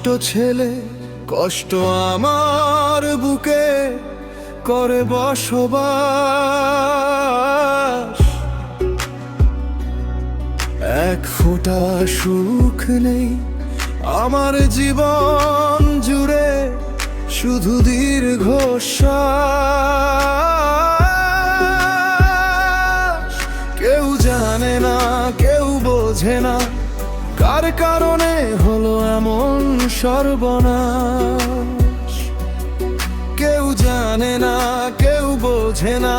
নষ্ট ছেলে কষ্ট আমার বুকে করে বসবাস। এক ফোঁটা সুখ নেই আমার জীবন জুড়ে, শুধু দীর্ঘশ্বাস। কেউ জানে না, কেউ বোঝে না, কার কারণে হলো এমন সর্বনাশ। কেউ জানে না, কেউ বোঝে না,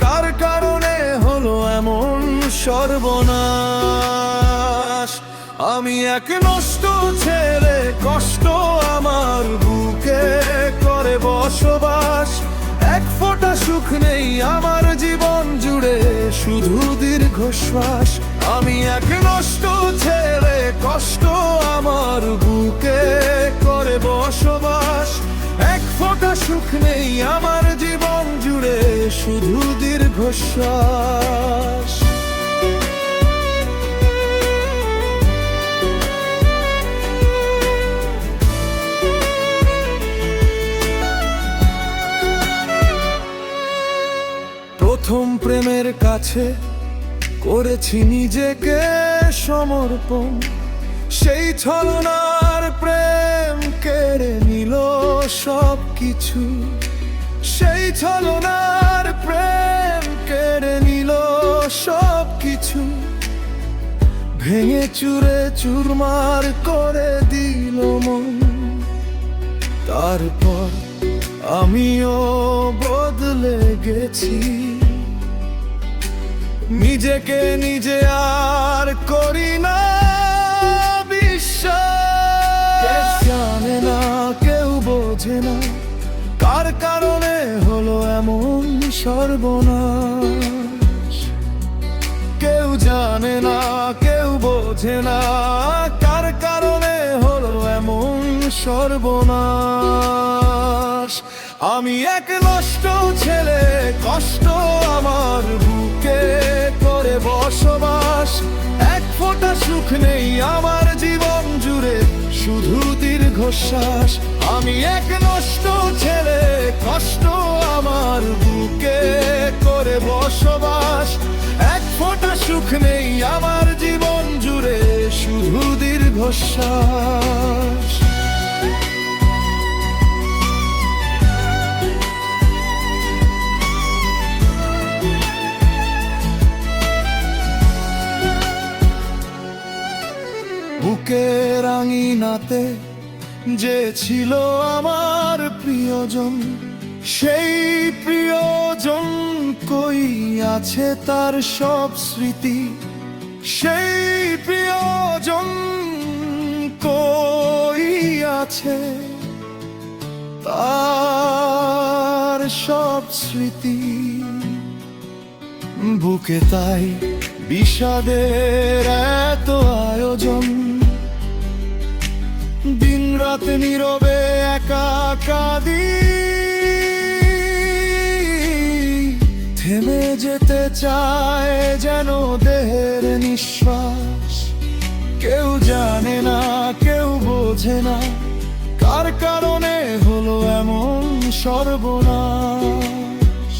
কার কারণে হলো এমন সর্বনাশ। আমি এক নষ্ট ছেলে, কষ্ট আমার বুকে করে বসবাস। এক ফোঁটা সুখ নেই আমার জীবন জুড়ে, শুধু দীর্ঘশ্বাস। আমি এক নষ্ট ছেলে, কষ্ট আমার বুকে করে বসবাস। এক ফোঁটা সুখ নেই আমার জীবন জুড়ে, শুধু দীর্ঘশ্বাস। প্রথম প্রেমের কাছে করেছি নিজেকে সমর্পণ, সেই ছলনার প্রেম কেড়ে নিল সব কিছু। সেই ছলনার প্রেম কেড়ে নিল সব কিছু, ভেঙে চুরে চুরমার করে দিল মন। তারপর আমিও বদলে গেছি, নিজেকে নিজে আর করি না বিশ্বাস। জানে না, কেউ বোঝে না, কার কারণে হলো এমন সর্বনাশ। কেউ জানে না, কেউ বোঝে না, কার কারণে হলো এমন সর্বনাশ। আমি এক নষ্ট ছেলে, কষ্ট আমার বুকে করে বসবাস। এক ফোঁটা সুখ নেই আমার জীবন জুড়ে, শুধু দীর্ঘশ্বাস। আমি এক নষ্ট ছেলে, কষ্ট আমার বুকে করে বসবাস। এক ফোঁটা সুখ নেই আমার জীবন জুড়ে, শুধু দীর্ঘশ্বাস। বুকের আঙিনাতে যে ছিল আমার প্রিয়জন, সেই প্রিয়জন কই আছে তার সব স্মৃতি। সেই প্রিয়জন কই আছে তার সব স্মৃতি। বুকে তাই বিষাদের এত আয়োজন, দিন রাত নীরবে একা কাঁদি। থেমে যেতে চায় যেন দেহের নিঃশ্বাস। কেউ জানে না, কেউ বোঝে না, কার কারণে হলো এমন সর্বনাশ।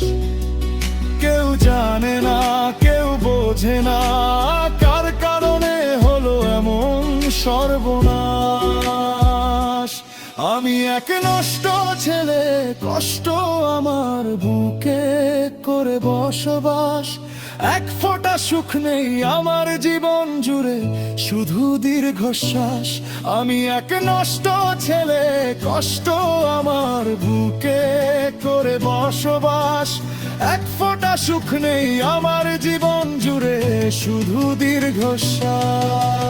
কেউ জানে না, কেউ বোঝে না, কার কারণে হলো এমন সর্বনাশ। আমি এক নষ্ট ছেলে, কষ্ট আমার বুকে করে বসবাস। এক ফোঁটা সুখ নেই আমার জীবন জুড়ে, শুধু দীর্ঘশ্বাস। আমি এক নষ্ট ছেলে, কষ্ট আমার বুকে করে বসবাস। এক ফোঁটা সুখ নেই আমার জীবন জুড়ে, শুধু দীর্ঘশ্বাস।